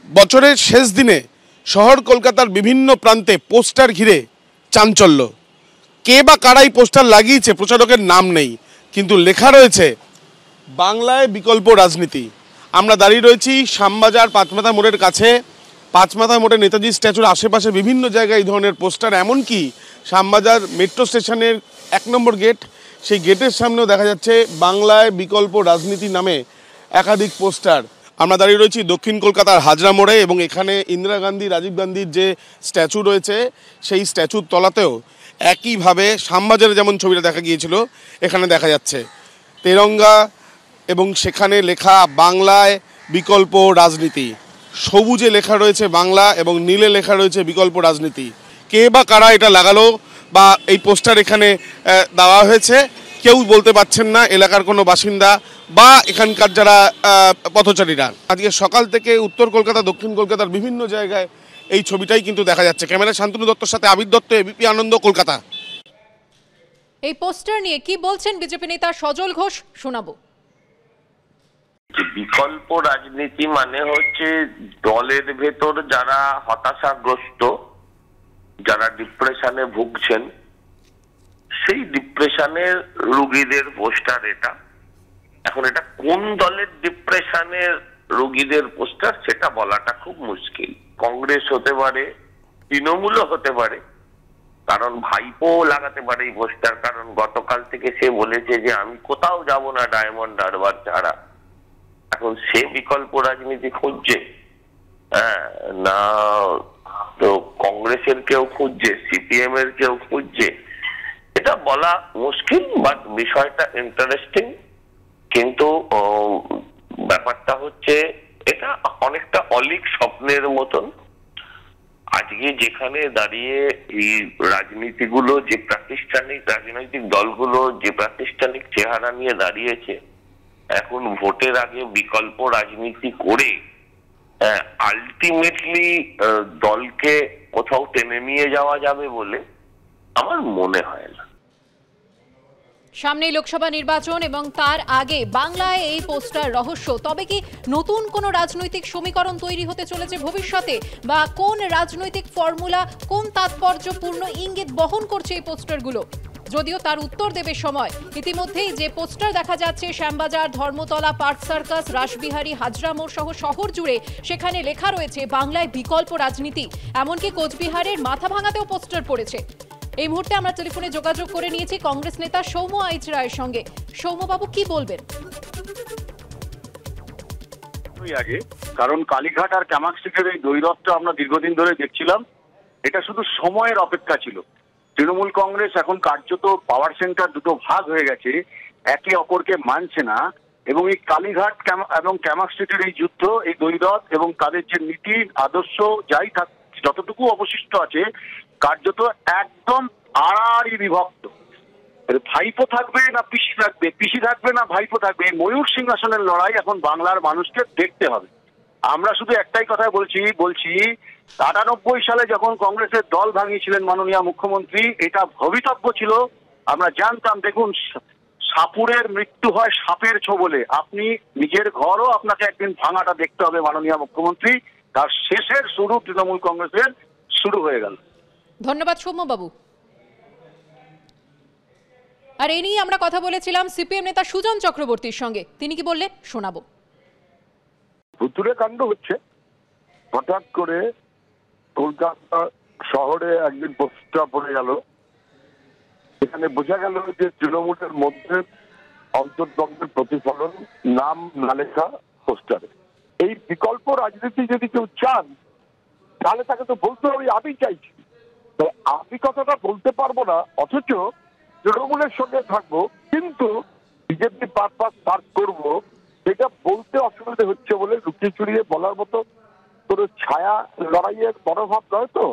বছরের শেষ দিনে শহর কলকাতার বিভিন্ন প্রান্তে পোস্টার ঘিরে চাঞ্চল্য। কে বা কারাই পোস্টার লাগিয়েছে প্রচারকের নাম নেই, কিন্তু লেখা রয়েছে বাংলায় বিকল্প রাজনীতি। আমরা দাঁড়িয়ে রয়েছি শ্যামবাজার পাঁচমাথা মোড়ের কাছে। পাঁচমাথা মোড়ে নেতাজি স্ট্যাচুর আশেপাশে বিভিন্ন জায়গায় এই ধরনের পোস্টার, এমনকি শ্যামবাজার মেট্রো স্টেশনের 1 নম্বর গেট, সেই গেটের সামনেও দেখা যাচ্ছে বাংলায় বিকল্প রাজনীতি নামে একাধিক পোস্টার। আমরা দাঁড়িয়ে রয়েছি দক্ষিণ কলকাতার হাজরা মোড়ে, এবং এখানে ইন্দিরা গান্ধী, রাজীব গান্ধীর যে স্ট্যাচু রয়েছে সেই স্ট্যাচুর তলাতেও একইভাবে শ্যামবাজারে যেমন ছবিটা দেখা গিয়েছিল এখানে দেখা যাচ্ছে তেরঙ্গা, এবং সেখানে লেখা বাংলায় বিকল্প রাজনীতি। সবুজে লেখা রয়েছে বাংলা এবং নীলে লেখা রয়েছে বিকল্প রাজনীতি। কে বা কারা এটা লাগালো বা এই পোস্টার এখানে দেওয়া হয়েছে কেউ বলতে পারছেন না, এলাকার কোনো বাসিন্দা বা এখানকার যারা পথচারীরা। আজকে সকাল থেকে উত্তর কলকাতা, দক্ষিণ কলকাতার বিভিন্ন জায়গায় এই ছবিটাই কিন্তু দেখা যাচ্ছে। ক্যামেরা শান্তনু দত্তর সাথে আবির দত্ত, এবিপি আনন্দ, কলকাতা। এই পোস্টার নিয়ে কি বলছেন বিজেপি নেতা সজল ঘোষ, শোনাবো। বিকল্প রাজনীতি মানে হচ্ছে দলের ভেতর যারা হতাশাগ্রস্ত, যারা ডিপ্রেশনে ভুগছেন, সেই ডিপ্রেশনের রোগীদের পোস্টার এটা। এখন এটা কোন দলের ডিপ্রেশনের রোগীদের পোস্টার সেটা বলাটা খুব মুশকিল। কংগ্রেস হতে পারে, তৃণমূলও হতে পারে, কারণ ভাইপো লাগাতে পারে এই পোস্টার। কারণ গতকাল থেকে সে বলেছে যে আমি কোথাও যাব না ডায়মন্ড হারবার ছাড়া। এখন সে বিকল্প রাজনীতি খুঁজছে, না তো কংগ্রেসের কেউ খুঁজছে, সিপিএম এর কেউ খুঁজছে, এটা বলা মুশকিল। বাট বিষয়টা ইন্টারেস্টিং। কিন্তু ব্যাপারটা হচ্ছে এটা অনেকটা অলিক স্বপ্নের মতন। আজকে যেখানে দাঁড়িয়ে এই রাজনীতিগুলো, যে প্রাতিষ্ঠানিক রাজনৈতিক দলগুলো যে প্রাতিষ্ঠানিক চেহারা নিয়ে দাঁড়িয়েছে, এখন ভোটের আগে বিকল্প রাজনীতি করে আলটিমেটলি দলকে কোথাও টেনে নিয়ে যাওয়া যাবে বলে আমার মনে হয় না। সামনেই লোকসভা নির্বাচন এবং তার আগে বাংলায় এই পোস্টার রহস্য। তবে কি নতুন কোনো রাজনৈতিক সমীকরণ তৈরি হতে চলেছে ভবিষ্যতে, বা কোন রাজনৈতিক ফর্মুলা, কোন তাৎপর্যপূর্ণ ইঙ্গিত বহন করছে এই পোস্টারগুলো? যদিও তার উত্তর দেবে সময়। ইতিমধ্যেই যে পোস্টার দেখা যাচ্ছে শ্যামবাজার, ধর্মতলা, পার্ক সার্কাস, রাসবিহারী, হাজরা মোড় সহ শহর জুড়ে, সেখানে লেখা রয়েছে বাংলায় বিকল্প রাজনীতি। এমনকি কোচবিহারের মাথাভাঙাতেও পোস্টার পড়েছে। এই মুহূর্তে আমরা টেলিফোনে যোগাযোগ করে নিয়েছি কংগ্রেস নেতা সৌম্য আইচ রায়ের সঙ্গে। সৌম্যবাবু, কি বলবেন? আগে কারণ কালীঘাট আর ক্যামাক্সিকের এই দ্বৈরথটা আমরা দীর্ঘদিন ধরে দেখছিলাম, এটা শুধু সময়ের অপেক্ষা ছিল। তৃণমূল কংগ্রেস এখন কার্যত পাওয়ার সেন্টার দুটো ভাগ হয়ে গেছে, একে অপরকে মানছে না, এবং এই কালীঘাট এবং ক্যামাক্সিকের এই যুদ্ধ, এই দ্বৈরথ এবং তাদের যে নীতি আদর্শ যাই থাক, যতটুকু অবশিষ্ট আছে, কার্যত একদম আড়াআড়ি বিভক্ত। ভাইপো থাকবে না পিসি থাকবে, পিসি থাকবে না ভাইপো থাকবে, এই ময়ূর সিংহাসনের লড়াই এখন বাংলার মানুষকে দেখতে হবে। আমরা শুধু একটাই কথা বলছি ৯৮ সালে যখন কংগ্রেসের দল ভাঙিয়েছিলেন মাননীয় মুখ্যমন্ত্রী, এটা ভবিতব্য ছিল। আমরা জানতাম, দেখুন, সাপুরের মৃত্যু হয় সাপের ছোবলে। আপনি নিজের ঘরও আপনাকে একদিন ভাঙাটা দেখতে হবে মাননীয় মুখ্যমন্ত্রী। তার শেষের শুরু তৃণমূল কংগ্রেসের শুরু হয়ে গেল। ধন্যবাদ সৌম্যবাবু। আর এই নিয়ে আমরা কথা বলেছিলাম সিপিএম নেতা সুজন চক্রবর্তীর সঙ্গে। তিনি কি বললেন, শোনাবো। ভুতুড়ে কাণ্ড হচ্ছে। হঠাৎ করে কলকাতা শহরে একদিন পোস্টার পড়ে গেল, এখানে বোঝা গেল যে তৃণমূলের মধ্যে অন্তর্দ্বন্দ্বের প্রতিফলন, নাম না লেখা পোস্টারে। এই বিকল্প রাজনীতি যদি কেউ চান, তাহলে তাকে তো বলতে হবে আমি চাইছি। আমি কথাটা বলতে পারবো না, অথচ তৃণমূলের সঙ্গে থাকবো, কিন্তু বিজেপি পারপাস পার করবো, সেটা বলতে অসুবিধা হচ্ছে বলে লুকিয়ে চুরিয়ে বলার মতো কোনো ছায়া লড়াইয়ের মনোভাব নয় তো।